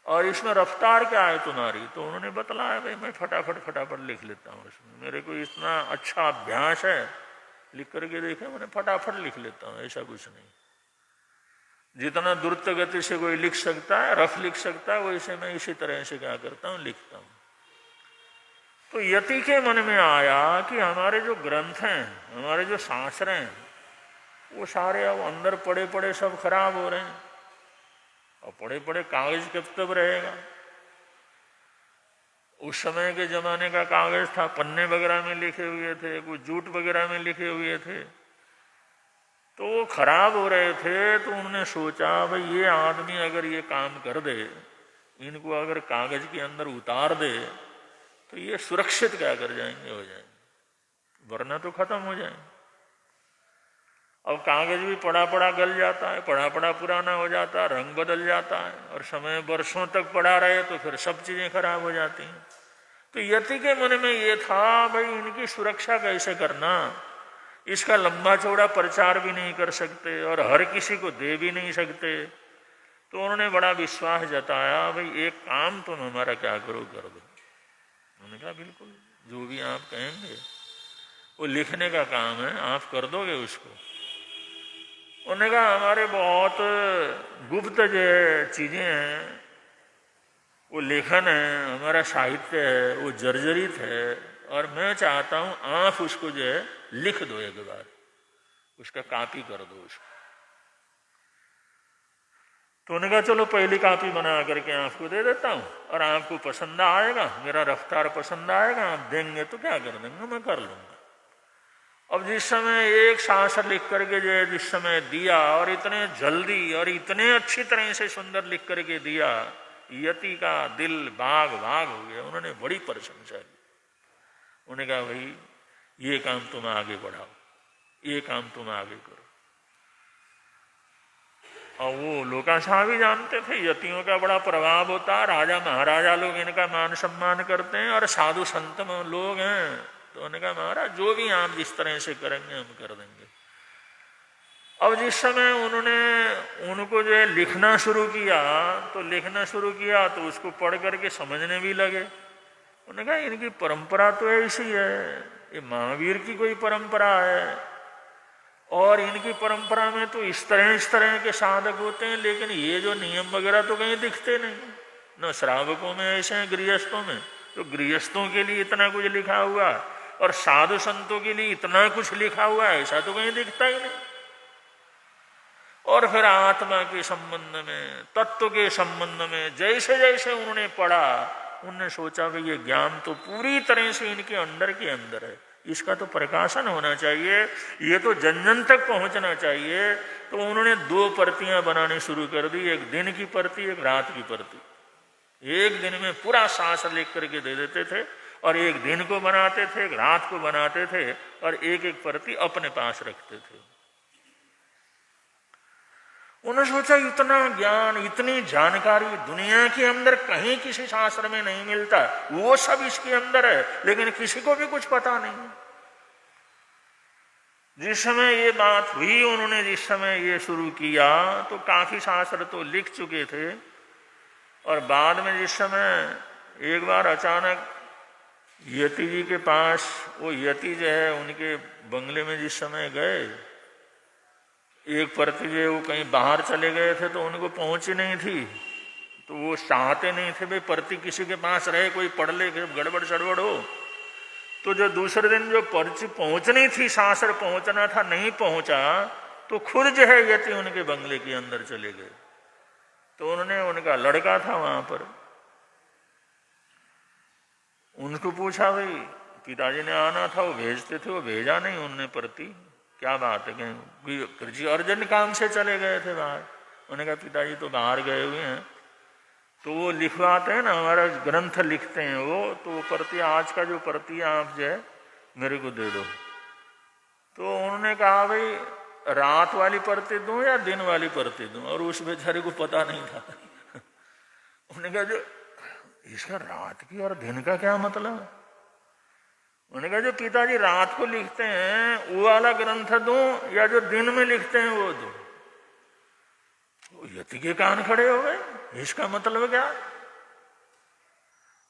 और इसमें रफ्तार क्या है तुम्हारी। तो उन्होंने बतलाया भाई मैं फटाफट लिख लेता हूँ, इसमें मेरे को इतना अच्छा अभ्यास है, लिख करके देखे मैंने फटाफट लिख लेता हूँ, ऐसा कुछ नहीं। जितना द्रुत गति से कोई लिख सकता है, रफ लिख सकता है, वैसे मैं इसी तरह से क्या करता हूँ, लिखता हूँ। तो यति के मन में आया कि हमारे जो ग्रंथ हैं, हमारे जो शास्त्र हैं, वो सारे अब अंदर पड़े पड़े सब खराब हो रहे हैं और पड़े पड़े कागज कब तक रहेगा। उस समय के जमाने का कागज था, पन्ने वगैरह में लिखे हुए थे, कुछ जूट वगैरह में लिखे हुए थे, तो वो खराब हो रहे थे। तो उन्होंने सोचा भाई ये आदमी अगर ये काम कर दे, इनको अगर कागज के अंदर उतार दे तो ये सुरक्षित क्या कर जाएंगे, हो जाएंगे, वरना तो खत्म हो जाएंगे। अब कागज भी पड़ा पड़ा गल जाता है, पड़ा पड़ा पुराना हो जाता है, रंग बदल जाता है, और समय वर्षों तक पड़ा रहे तो फिर सब चीजें खराब हो जाती हैं। तो यति के मन में ये था भाई इनकी सुरक्षा कैसे करना, इसका लंबा चौड़ा प्रचार भी नहीं कर सकते और हर किसी को दे भी नहीं सकते। तो उन्होंने बड़ा विश्वास जताया भाई एक काम तुम हमारा क्या करो, कर दो। उन्होंने कहा बिल्कुल, जो भी आप कहेंगे, वो लिखने का काम है, आप कर दोगे उसको। उन्होंने कहा हमारे बहुत गुप्त जो चीजें हैं, वो लेखन है, हमारा साहित्य है, वो जर्जरित है, और मैं चाहता हूं आप उसको जो है लिख दो, एक बार उसका कॉपी कर दो उसको। तो उन्होंने कहा चलो पहली कॉपी बना करके आपको दे देता हूं, और आपको पसंद आएगा, मेरा रफ्तार पसंद आएगा, आप देंगे तो क्या कर देंगे, मैं कर लूंगा। अब जिस समय एक शास्त्र लिख करके जो है जिस समय दिया, और इतने जल्दी और इतने अच्छी तरह से सुंदर लिख करके दिया, यति का दिल बाग बाग हो गया। उन्होंने बड़ी प्रशंसा की। उन्होंने कहा भाई ये काम तुम आगे बढ़ाओ, ये काम तुम आगे करो। और वो लोकाशाह भी जानते थे यतियों का बड़ा प्रभाव होता है, राजा महाराजा लोग इनका मान सम्मान करते हैं, और साधु संत लोग हैं। तो उन्होंने कहा महाराज जो भी आप जिस तरह से करेंगे हम कर देंगे। अब जिस समय उन्होंने उनको जो है लिखना शुरू किया, तो लिखना शुरू किया तो उसको पढ़ करके समझने भी लगे। उन्होंने कहा इनकी परंपरा तो ऐसी है, ये महावीर की कोई परंपरा है, और इनकी परंपरा में तो इस तरह के साधक होते हैं, लेकिन ये जो नियम वगैरह तो कहीं दिखते नहीं, न श्रावकों में ऐसे हैं, गृहस्थों में। तो गृहस्थों के लिए इतना कुछ लिखा हुआ और साधु संतों के लिए इतना कुछ लिखा हुआ है, ऐसा तो कहीं दिखता ही नहीं। और फिर आत्मा के संबंध में, तत्व के संबंध में जैसे जैसे उन्होंने पढ़ा, उन्होंने सोचा कि ये ज्ञान तो पूरी तरह से इनके अंदर के अंदर है, इसका तो प्रकाशन होना चाहिए, ये तो जन जन तक पहुंचना चाहिए। तो उन्होंने 2 प्रतियां बनानी शुरू कर दी, एक दिन की प्रति, एक रात की प्रति। एक दिन में पूरा शास्त्र लिख करके दे देते थे, और एक दिन को बनाते थे, एक रात को बनाते थे, और एक एक प्रति अपने पास रखते थे। उन्होंने सोचा इतना ज्ञान, इतनी जानकारी दुनिया के अंदर कहीं किसी शास्त्र में नहीं मिलता, वो सब इसके अंदर है, लेकिन किसी को भी कुछ पता नहीं। जिस समय ये बात हुई, उन्होंने जिस समय ये शुरू किया, तो काफी शास्त्र तो लिख चुके थे। और बाद में जिस समय एक बार अचानक यति जी के पास, वो यति जो है उनके बंगले में जिस समय गए, एक परती जो वो कहीं बाहर चले गए थे तो उनको पहुंच ही नहीं थी, तो वो चाहते नहीं थे भाई परती किसी के पास रहे, कोई पढ़ ले गड़बड़ सड़बड़ हो। तो जो दूसरे दिन जो पर्ची पहुंचनी थी, शास्त्र पहुंचना था, नहीं पहुंचा, तो खुद जो है यति उनके बंगले के अंदर चले गए। तो उन्होंने, उनका लड़का था वहां पर, उनको पूछा भाई पिताजी ने आना था, वो भेजते थे, वो भेजा नहीं उनने परती, क्या बात है, कहीं कृषि अर्जन काम से चले गए थे बाहर। उन्होंने कहा पिताजी तो बाहर गए हुए हैं। तो वो लिखवाते हैं ना, हमारा ग्रंथ लिखते हैं वो, तो वो परती, आज का जो परती आप जो है मेरे को दे दो। तो उन्होंने कहा भाई रात वाली परती दूं या दिन वाली परती दूं, और उस बेचारे को पता नहीं था। उन्होंने कहा जो इसका रात की और दिन का क्या मतलब। उन्होंने कहा जो पिताजी रात को लिखते हैं वो वाला ग्रंथ दूं या जो दिन में लिखते हैं वो दूं। यति के कान खड़े हो गए, इसका मतलब क्या।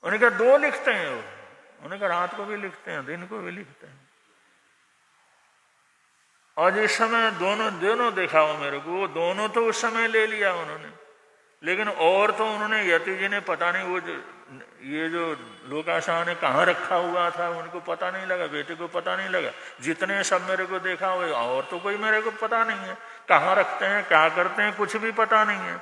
उन्होंने कहा दो लिखते हैं वो। उन्होंने कहा रात को भी लिखते हैं, दिन को भी लिखते हैं। और इस समय दोनों देखा हो मेरे को, वो दोनों तो उस समय ले लिया उन्होंने, लेकिन और तो उन्होंने यति जी ने पता नहीं वो ये जो लोकाशाह ने कहाँ रखा हुआ था उनको पता नहीं लगा, बेटे को पता नहीं लगा। जितने सब मेरे को देखा हुआ, और तो कोई मेरे को पता नहीं है कहाँ रखते हैं, क्या करते हैं, कुछ भी पता नहीं है।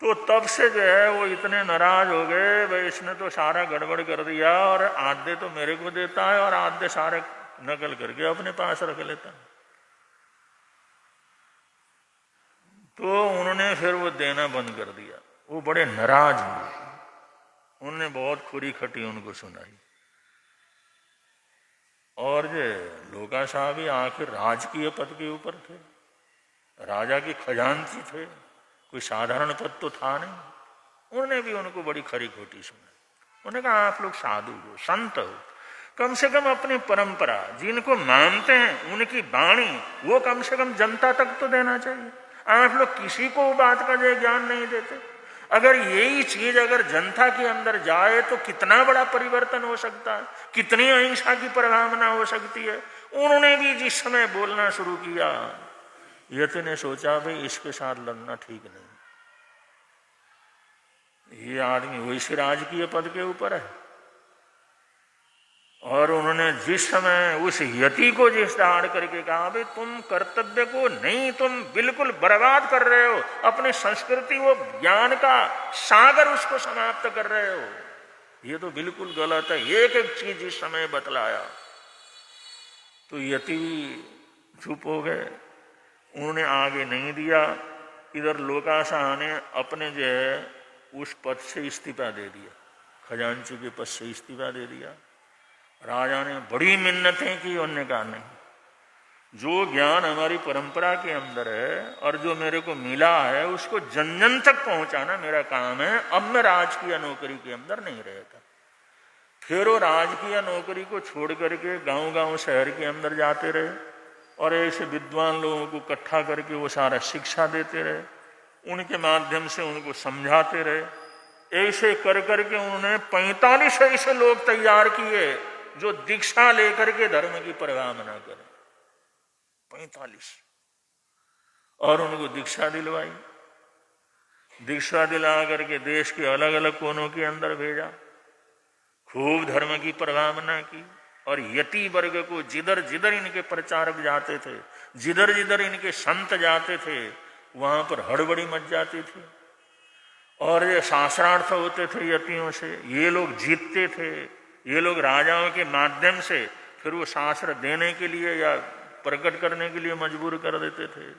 तो तब से जो है वो इतने नाराज हो गए, भाई इसने तो सारा गड़बड़ कर दिया, और आधे तो मेरे को देता है और आधे सारे नकल करके अपने पास रख लेता है। तो उन्होंने फिर वो देना बंद कर दिया। वो बड़े नाराज हुए, उन्होंने बहुत खुरी खटी उनको सुनाई। और जो लोकाशाह भी आखिर राजकीय पद के ऊपर थे, राजा के खजांची थे, कोई साधारण पद तो था नहीं। उन्होंने भी उनको बड़ी खरी खोटी सुनाई। उन्होंने कहा आप लोग साधु हो, संत हो, कम से कम अपनी परंपरा जिनको मानते हैं उनकी वाणी वो कम से कम जनता तक तो देना चाहिए। आप लोग किसी को बात का जो ज्ञान नहीं देते। अगर यही चीज अगर जनता के अंदर जाए तो कितना बड़ा परिवर्तन हो सकता है, कितनी अहिंसा की परिभावना हो सकती है। उन्होंने भी जिस समय बोलना शुरू किया, यति ने सोचा भाई इसके साथ लड़ना ठीक नहीं, ये आदमी वैसे राजकीय पद के ऊपर है। और उन्होंने जिस समय उस यति को जिस दाड़ करके कहा भाई तुम कर्तव्य को नहीं, तुम बिल्कुल बर्बाद कर रहे हो, अपनी संस्कृति वो ज्ञान का सागर उसको समाप्त कर रहे हो, ये तो बिल्कुल गलत है। एक एक चीज जिस समय बतलाया तो यति चुप हो गए, उन्होंने आगे नहीं दिया। इधर लोकाशाह ने अपने जो है उस पद से इस्तीफा दे दिया, खजांची के पद से इस्तीफा दे दिया। राजा ने बड़ी मिन्नतें की, उन्होंने कहा नहीं, जो ज्ञान हमारी परंपरा के अंदर है और जो मेरे को मिला है उसको जन जन तक पहुंचाना मेरा काम है। अब मैं राजकीय नौकरी के अंदर नहीं रहता। फिर वो राजकीय नौकरी को छोड़ करके गांव-गांव शहर के अंदर जाते रहे और ऐसे विद्वान लोगों को इकट्ठा करके वो सारा शिक्षा देते रहे, उनके माध्यम से उनको समझाते रहे। ऐसे कर करके उन्होंने 45 ऐसे लोग तैयार किए जो दीक्षा लेकर के धर्म की परिभावना करें, 45। और उनको दीक्षा दिलवाई, दीक्षा दिला करके देश के अलग अलग कोनों के अंदर भेजा, खूब धर्म की परिभावना की। और यति वर्ग को जिधर जिधर इनके प्रचारक जाते थे, जिधर जिधर इनके संत जाते थे, वहां पर हड़बड़ी मच जाती थी। और ये शास्त्रार्थ होते थे यतियों से, ये लोग जीतते थे, ये लोग राजाओं के माध्यम से फिर वो शास्त्र देने के लिए या प्रकट करने के लिए मजबूर कर देते थे।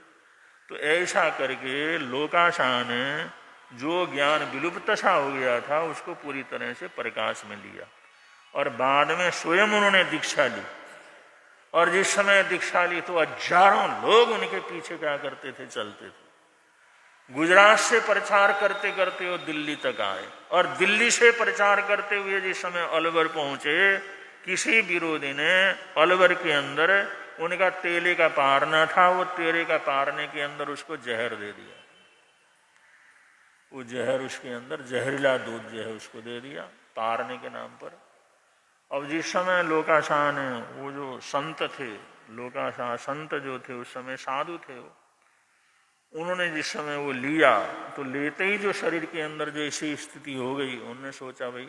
तो ऐसा करके लोकाशाह ने जो ज्ञान विलुप्त सा हो गया था उसको पूरी तरह से प्रकाश में लिया। और बाद में स्वयं उन्होंने दीक्षा ली, और जिस समय दीक्षा ली तो हजारों लोग उनके पीछे क्या करते थे, चलते थे। गुजरात से प्रचार करते करते वो दिल्ली तक आए, और दिल्ली से प्रचार करते हुए जिस समय अलवर पहुंचे, किसी विरोधी ने अलवर के अंदर उनका तेले का पारना था, वो तेले का पारने के अंदर उसको जहर दे दिया। वो जहर उसके अंदर जहरीला दूध जो है उसको दे दिया पारने के नाम पर। अब जिस समय लोकाशाह ने, वो जो संत थे, लोकाशाह संत जो थे उस समय साधु थे, वो उन्होंने जिस समय वो लिया तो लेते ही जो शरीर के अंदर जो ऐसी स्थिति हो गई, उन्होंने सोचा भाई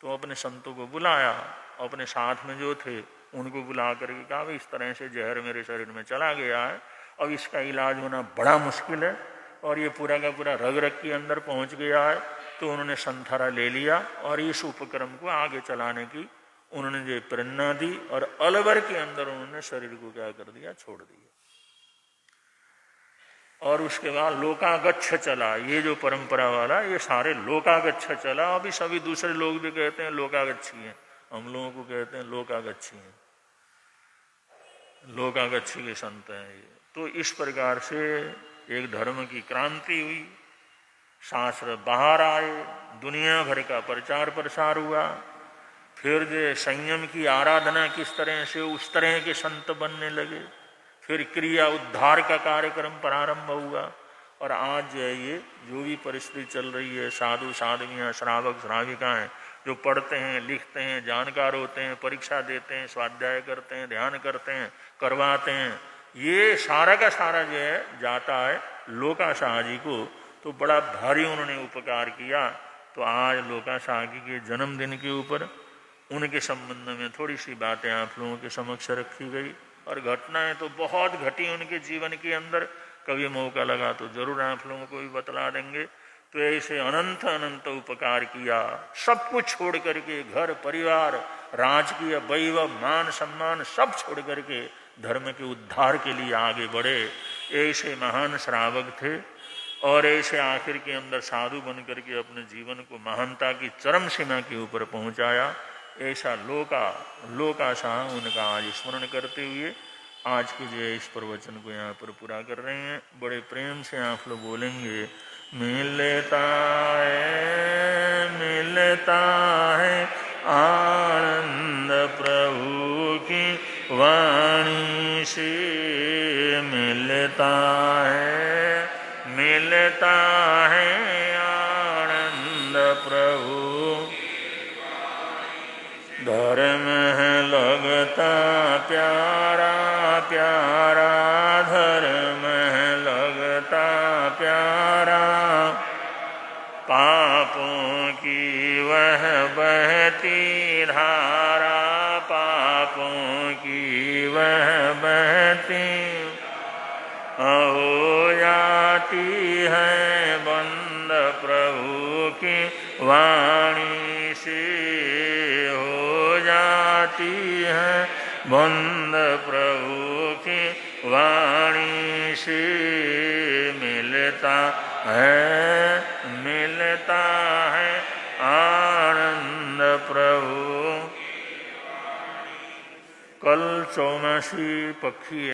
तो अपने संतों को बुलाया, अपने साथ में जो थे उनको बुला करके कहा भाई इस तरह से जहर मेरे शरीर में चला गया है, अब इसका इलाज होना बड़ा मुश्किल है और ये पूरा का पूरा रग रग के अंदर पहुंच गया है। तो उन्होंने संथारा ले लिया और इस उपक्रम को आगे चलाने की उन्होंने जो प्रेरणा दी और अलवर के अंदर उन्होंने शरीर को क्या कर दिया, छोड़ दिया। और उसके बाद लोकागच्छ चला, ये जो परंपरा वाला ये सारे लोकागच्छ चला। अभी सभी दूसरे लोग भी कहते हैं लोकागच्छी हैं, हम लोगों को कहते हैं लोकागच्छी हैं, लोकागच्छी के संत हैं ये। तो इस प्रकार से एक धर्म की क्रांति हुई, शास्त्र बाहर आए, दुनिया भर का प्रचार प्रसार हुआ। फिर जो संयम की आराधना किस तरह से, उस तरह के संत बनने लगे। फिर क्रिया उद्धार का कार्यक्रम प्रारंभ हुआ और आज जो है ये जो भी परिस्थिति चल रही है, साधु साधवियाँ, श्रावक श्राविकाएँ जो पढ़ते हैं, लिखते हैं, जानकार होते हैं, परीक्षा देते हैं, स्वाध्याय करते हैं, ध्यान करते हैं, करवाते हैं, ये सारा का सारा जो है जाता है लोका शाह जी को। तो बड़ा भारी उन्होंने उपकार किया। तो आज लोका शाह जी के जन्मदिन के ऊपर उनके संबंध में थोड़ी सी बातें आप लोगों के समक्ष रखी गई और घटनाएं तो बहुत घटी उनके जीवन के अंदर। कभी मौका लगा तो जरूर आप लोगों को भी बतला देंगे। तो ऐसे अनंत अनंत उपकार किया, सब कुछ छोड़ करके, घर परिवार, राजकीय वैभव मान सम्मान सब छोड़ करके धर्म के उद्धार के लिए आगे बढ़े। ऐसे महान श्रावक थे और ऐसे आखिर के अंदर साधु बन करके अपने जीवन को महानता की चरम सीमा के ऊपर पहुंचाया। ऐसा लोका शाह उनका आज स्मरण करते हुए आज के जो इस प्रवचन को यहाँ पर पूरा कर रहे हैं। बड़े प्रेम से आप लोग बोलेंगे, मिलता है आनंद प्रभु की वाणी से, मिलता है आनंद प्रभु। धर्म है लगता प्यारा प्यारा, धर्म है लगता प्यारा, पापों की वह बहती धारा, पापों की वह बहती हो जाती है बंद प्रभु की वाणी से, हो जाती है बंद प्रभु की वाणी से। मिलता है आनंद प्रभु। कल चौमासी पक्षी